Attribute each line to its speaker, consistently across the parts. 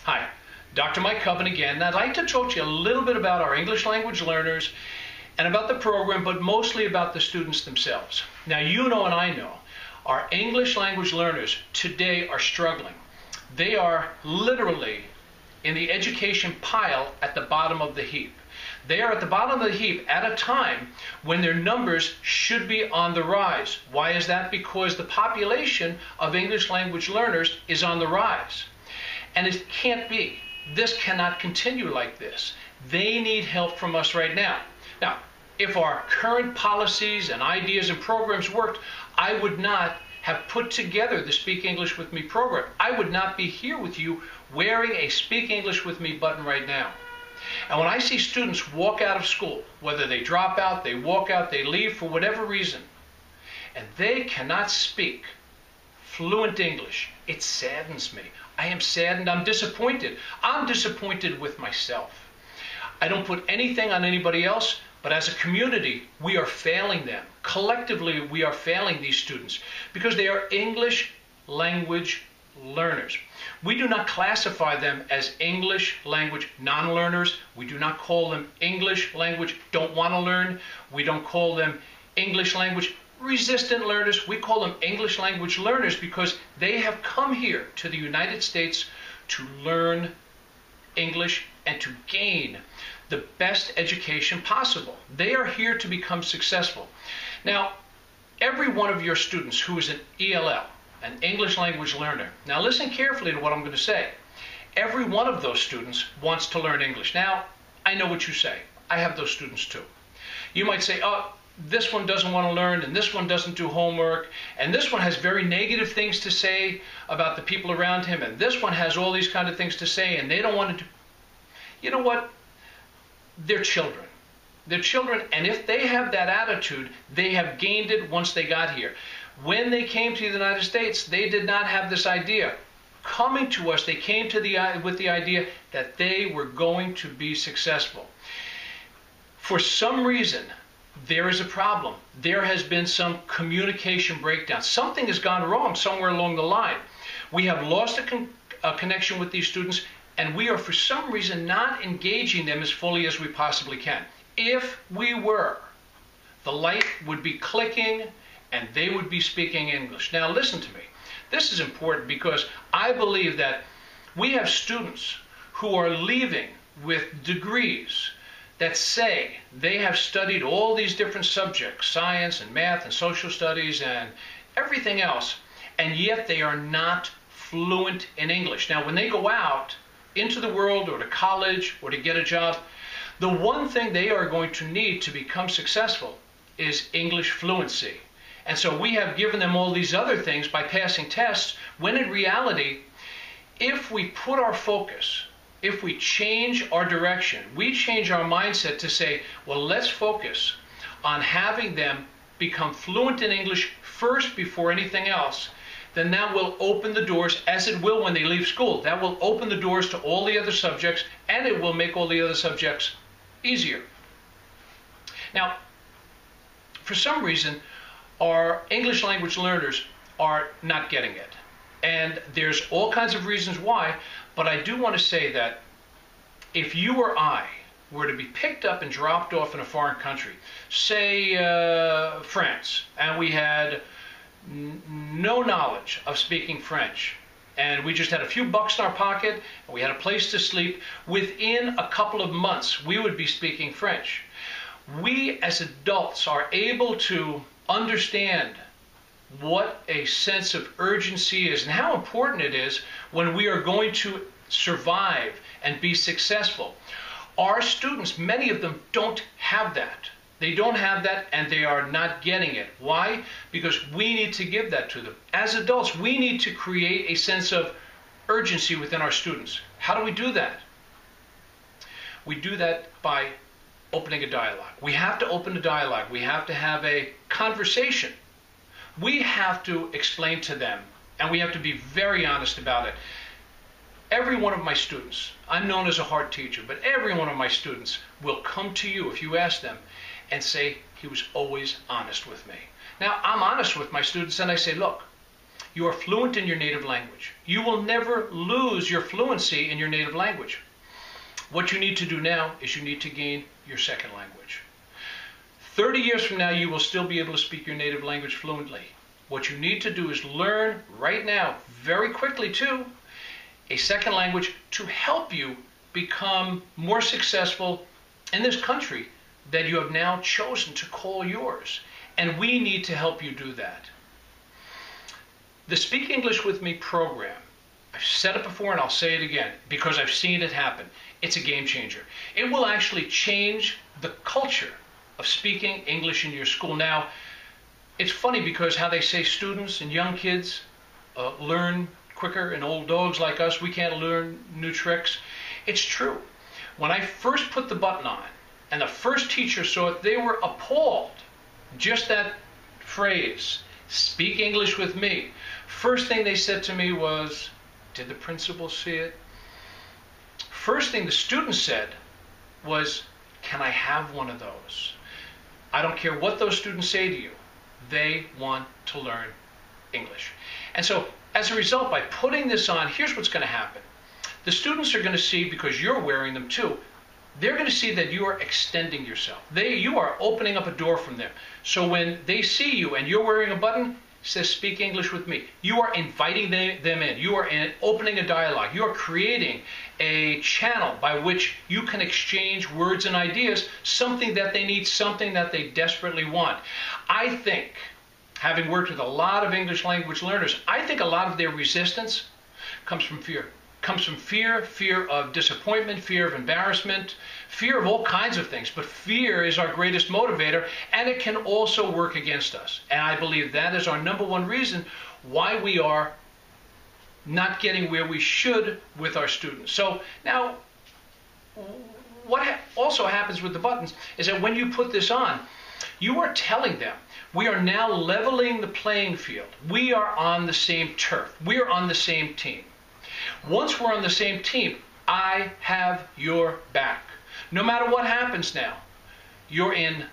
Speaker 1: Hi, Dr. Mike Cubbin again, and I'd like to talk to you a little bit about our English language learners and about the program, but mostly about the students themselves. Now, you know and I know, our English language learners today are struggling. They are literally in the education pile at the bottom of the heap. They are at the bottom of the heap at a time when their numbers should be on the rise. Why is that? Because the population of English language learners is on the rise. And it can't be. This cannot continue like this. They need help from us right now. Now, if our current policies and ideas and programs worked, I would not have put together the Speak English With Me program. I would not be here with you wearing a Speak English With Me button right now. And when I see students walk out of school, whether they drop out, they walk out, they leave for whatever reason, and they cannot speak fluent English, it saddens me. I am saddened. I'm disappointed. I'm disappointed with myself. I don't put anything on anybody else, but as a community, we are failing them. Collectively, we are failing these students because they are English language learners. We do not classify them as English language non-learners. We do not call them English language don't want to learn. We don't call them English language resistant learners. We call them English language learners because they have come here to the United States to learn English and to gain the best education possible. They are here to become successful. Now, every one of your students who is an ELL, an English language learner, now listen carefully to what I'm going to say. Every one of those students wants to learn English. Now, I know what you say. I have those students too. You might say, oh, this one doesn't want to learn, and this one doesn't do homework, and this one has very negative things to say about the people around him, and this one has all these kind of things to say, and they don't want to do. You know what? They're children. They're children, and if they have that attitude, they have gained it once they got here. When they came to the United States, they did not have this idea. Coming to us, they came to with the idea that they were going to be successful. For some reason, there is a problem. There has been some communication breakdown. Something has gone wrong somewhere along the line. We have lost a connection with these students, and we are for some reason not engaging them as fully as we possibly can. If we were, the light would be clicking and they would be speaking English. Now listen to me. This is important because I believe that we have students who are leaving with degrees that say they have studied all these different subjects, science and math and social studies and everything else, and yet they are not fluent in English. Now, when they go out into the world or to college or to get a job, the one thing they are going to need to become successful is English fluency. And so we have given them all these other things by passing tests, when in reality, if we put our focus, if we change our direction, we change our mindset to say, well, let's focus on having them become fluent in English first before anything else, then that will open the doors, as it will when they leave school. That will open the doors to all the other subjects, and it will make all the other subjects easier. Now, for some reason, our English language learners are not getting it. And there's all kinds of reasons why, but I do want to say that if you or I were to be picked up and dropped off in a foreign country, say France, and we had no knowledge of speaking French, and we just had a few bucks in our pocket, and we had a place to sleep, within a couple of months we would be speaking French. We as adults are able to understand what a sense of urgency is and how important it is when we are going to survive and be successful. Our students, many of them, don't have that. They don't have that, and they are not getting it. Why? Because we need to give that to them. As adults, we need to create a sense of urgency within our students. How do we do that? We do that by opening a dialogue. We have to open a dialogue. We have to have a conversation. We have to explain to them, and we have to be very honest about it. Every one of my students, I'm known as a hard teacher, but every one of my students will come to you if you ask them and say, he was always honest with me. Now, I'm honest with my students, and I say, look, You are fluent in your native language. You will never lose your fluency in your native language. What you need to do now is you need to gain your second language. 30 years from now, you will still be able to speak your native language fluently. What you need to do is learn right now, very quickly too, a second language to help you become more successful in this country that you have now chosen to call yours. And we need to help you do that. The Speak English With Me program, I've said it before and I'll say it again because I've seen it happen. It's a game changer. It will actually change the culture of speaking English in your school. Now, it's funny because how they say students and young kids learn quicker, and old dogs like us, we can't learn new tricks. It's true. When I first put the button on and the first teacher saw it, they were appalled. Just that phrase, speak English with me. First thing they said to me was, did the principal see it? First thing the students said was, can I have one of those? I don't care what those students say to you. They want to learn English. And so, as a result, by putting this on, here's what's going to happen. The students are going to see, because you're wearing them too, they're going to see that you are extending yourself. You are opening up a door from them. So when they see you and you're wearing a button, says speak English with me, you are inviting them in. You are opening a dialogue. You are creating a channel by which you can exchange words and ideas, something that they need, something that they desperately want. I think, having worked with a lot of English language learners, I think a lot of their resistance comes from fear. Comes from fear of disappointment, fear of embarrassment, fear of all kinds of things. But fear is our greatest motivator, and it can also work against us. And I believe that is our number one reason why we are not getting where we should with our students. So now, what also happens with the buttons is that when you put this on, you are telling them, we are now leveling the playing field. We are on the same turf. We are on the same team. Once we're on the same team, I have your back. No matter what happens now, you're in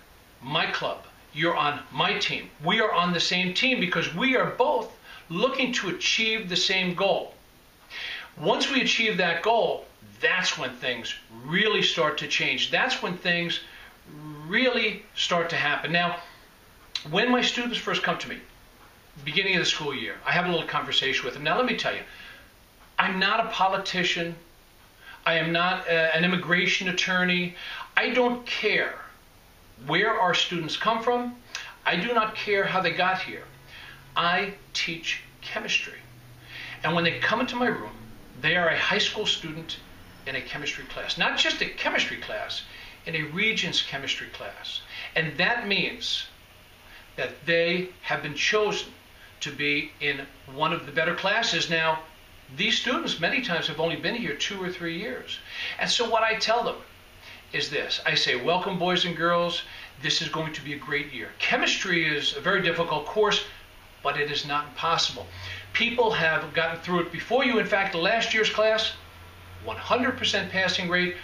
Speaker 1: my club. You're on my team. We are on the same team because we are both looking to achieve the same goal. Once we achieve that goal, that's when things really start to change. That's when things really start to happen. Now, when my students first come to me, beginning of the school year, I have a little conversation with them. Now, let me tell you, I'm not a politician. I am not an immigration attorney. I don't care where our students come from. I do not care how they got here. I teach chemistry. And when they come into my room, they are a high school student in a chemistry class. Not just a chemistry class, in a Regents chemistry class. And that means that they have been chosen to be in one of the better classes. Now, these students many times have only been here 2 or 3 years. And so what I tell them is this. I say, welcome boys and girls. This is going to be a great year. Chemistry is a very difficult course, but it is not impossible. People have gotten through it before you. In fact, the last year's class, 100% passing rate,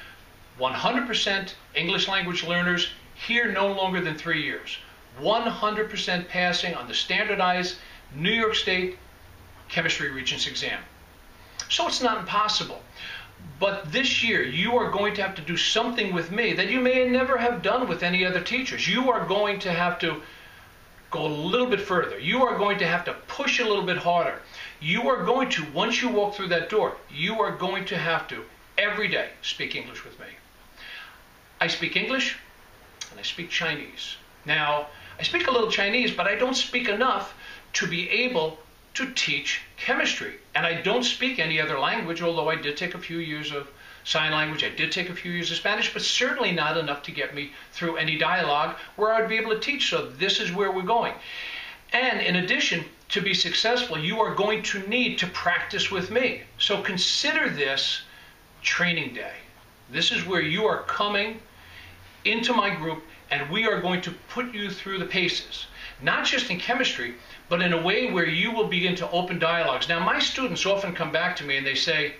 Speaker 1: 100% English language learners, here no longer than 3 years. 100% passing on the standardized New York State Chemistry Regents exam. So it's not impossible. But this year, you are going to have to do something with me that you may never have done with any other teachers. You are going to have to go a little bit further. You are going to have to push a little bit harder. You are going to, once you walk through that door, you are going to have to, every day, speak English with me. I speak English and I speak Chinese. Now, I speak a little Chinese, but I don't speak enough to be able to teach chemistry. And I don't speak any other language, although I did take a few years of sign language, I did take a few years of Spanish, but certainly not enough to get me through any dialogue where I would be able to teach. So this is where we're going. And in addition, to be successful, you are going to need to practice with me. So consider this training day. This is where you are coming into my group and we are going to put you through the paces, not just in chemistry, but in a way where you will begin to open dialogues. Now, my students often come back to me and they say,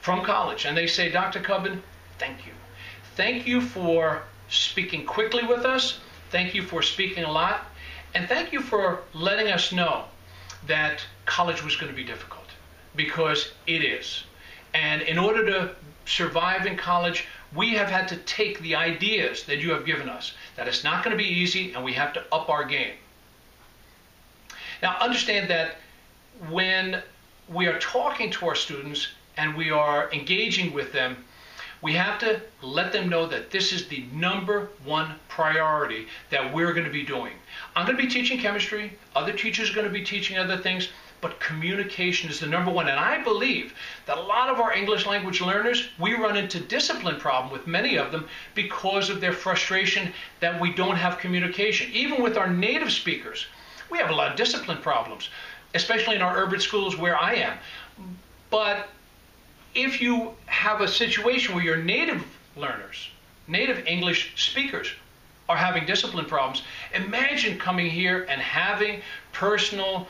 Speaker 1: from college, and they say, Dr. Cubbin, thank you. Thank you for speaking quickly with us. Thank you for speaking a lot. And thank you for letting us know that college was going to be difficult, because it is. And in order to survive in college, we have had to take the ideas that you have given us, that it's not going to be easy and we have to up our game. Now, understand that when we are talking to our students and we are engaging with them, we have to let them know that this is the number one priority that we're going to be doing. I'm going to be teaching chemistry, other teachers are going to be teaching other things, but communication is the number one. And I believe that a lot of our English language learners, we run into discipline problem with many of them because of their frustration that we don't have communication. Even with our native speakers, we have a lot of discipline problems, especially in our urban schools where I am. But if you have a situation where your native learners, native English speakers, are having discipline problems, imagine coming here and having personal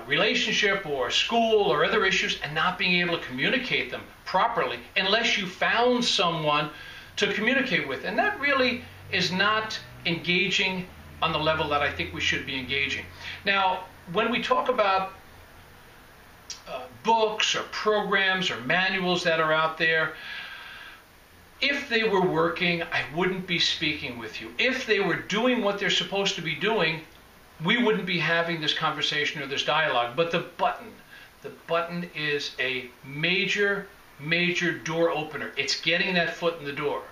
Speaker 1: relationship or school or other issues and not being able to communicate them properly unless you found someone to communicate with. And that really is not engaging on the level that I think we should be engaging. Now, when we talk about books or programs or manuals that are out there, if they were working, I wouldn't be speaking with you. If they were doing what they're supposed to be doing, we wouldn't be having this conversation or this dialogue. But the button is a major, major door opener. It's getting that foot in the door.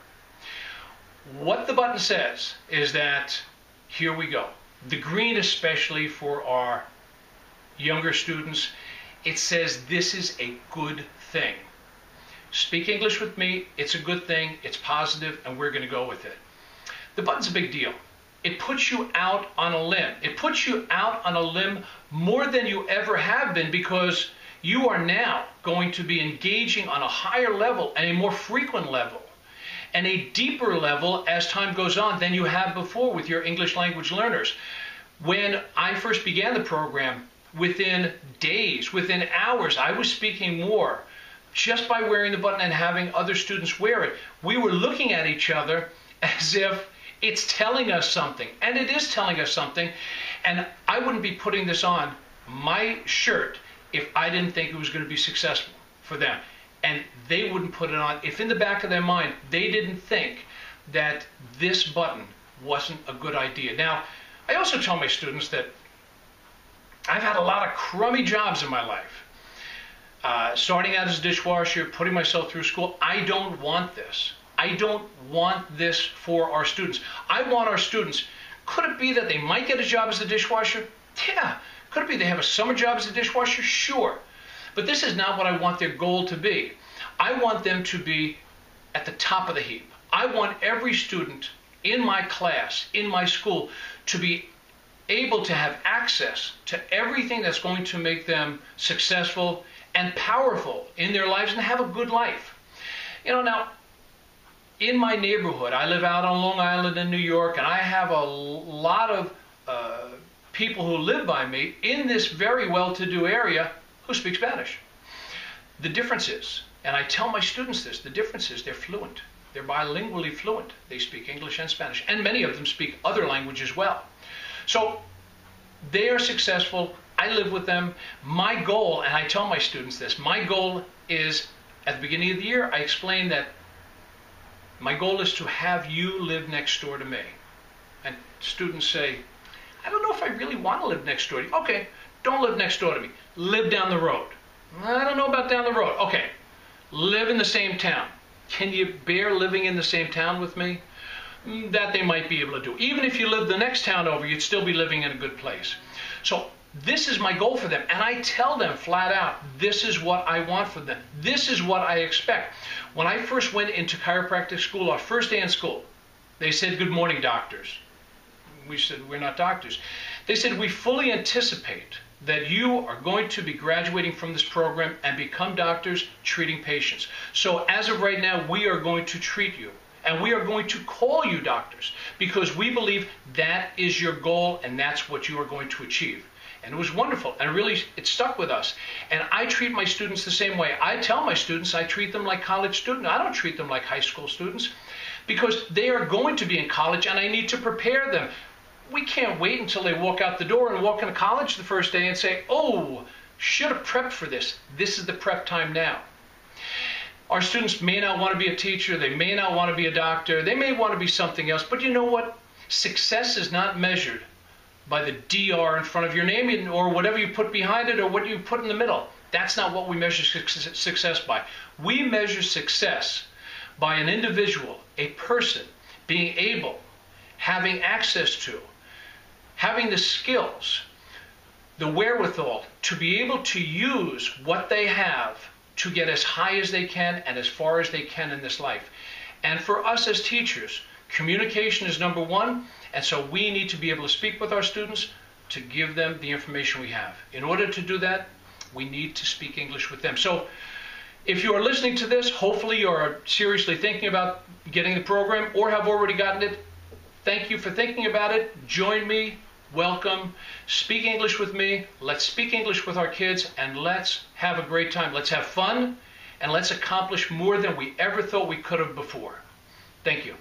Speaker 1: What the button says is that, here we go. The green, especially for our younger students, it says this is a good thing. Speak English with me, it's a good thing, it's positive, and we're going to go with it. The button's a big deal. It puts you out on a limb. It puts you out on a limb more than you ever have been, because you are now going to be engaging on a higher level and a more frequent level and a deeper level as time goes on than you have before with your English language learners. When I first began the program, within days, within hours, I was speaking more just by wearing the button and having other students wear it. We were looking at each other as if it's telling us something, and it is telling us something. And I wouldn't be putting this on my shirt if I didn't think it was going to be successful for them. And they wouldn't put it on if in the back of their mind they didn't think that this button wasn't a good idea. Now, I also tell my students that I've had a lot of crummy jobs in my life. Starting out as a dishwasher, putting myself through school, I don't want this. I don't want this for our students. I want our students, could it be that they might get a job as a dishwasher? Yeah. Could it be they have a summer job as a dishwasher? Sure. But this is not what I want their goal to be. I want them to be at the top of the heap. I want every student in my class, in my school, to be able to have access to everything that's going to make them successful and powerful in their lives and have a good life. You know, now, in my neighborhood, I live out on Long Island in New York, and I have a lot of people who live by me in this very well-to-do area who speak Spanish. The difference is, and I tell my students this, the difference is they're fluent. They're bilingually fluent. They speak English and Spanish, and many of them speak other languages as well. So they are successful. I live with them. My goal, and I tell my students this, my goal is, at the beginning of the year, I explain that my goal is to have you live next door to me. And students say, I don't know if I really want to live next door to you. Okay, don't live next door to me. Live down the road. I don't know about down the road. Okay, live in the same town. Can you bear living in the same town with me? That they might be able to do. Even if you live the next town over, you'd still be living in a good place. So this is my goal for them. And I tell them flat out, this is what I want for them. This is what I expect. When I first went into chiropractic school, our first day in school, they said, good morning, doctors. We said, we're not doctors. They said, we fully anticipate that you are going to be graduating from this program and become doctors treating patients. So as of right now, we are going to treat you. And we are going to call you doctors because we believe that is your goal and that's what you are going to achieve. And it was wonderful. And really, it stuck with us. And I treat my students the same way. I tell my students I treat them like college students. I don't treat them like high school students because they are going to be in college and I need to prepare them. we can't wait until they walk out the door and walk into college the first day and say, oh, should have prepped for this. This is the prep time now. Our students may not want to be a teacher. They may not want to be a doctor. They may want to be something else. But you know what? Success is not measured by the DR in front of your name or whatever you put behind it or what you put in the middle. That's not what we measure success by. We measure success by an individual, a person, being able, having access to, having the skills, the wherewithal to be able to use what they have to get as high as they can and as far as they can in this life. And for us as teachers, communication is number one, and so we need to be able to speak with our students to give them the information we have. In order to do that, we need to speak English with them. So if you are listening to this, hopefully you are seriously thinking about getting the program or have already gotten it. Thank you for thinking about it. Join me. Welcome. Speak English with me. Let's speak English with our kids, and let's have a great time. Let's have fun, and let's accomplish more than we ever thought we could have before. Thank you.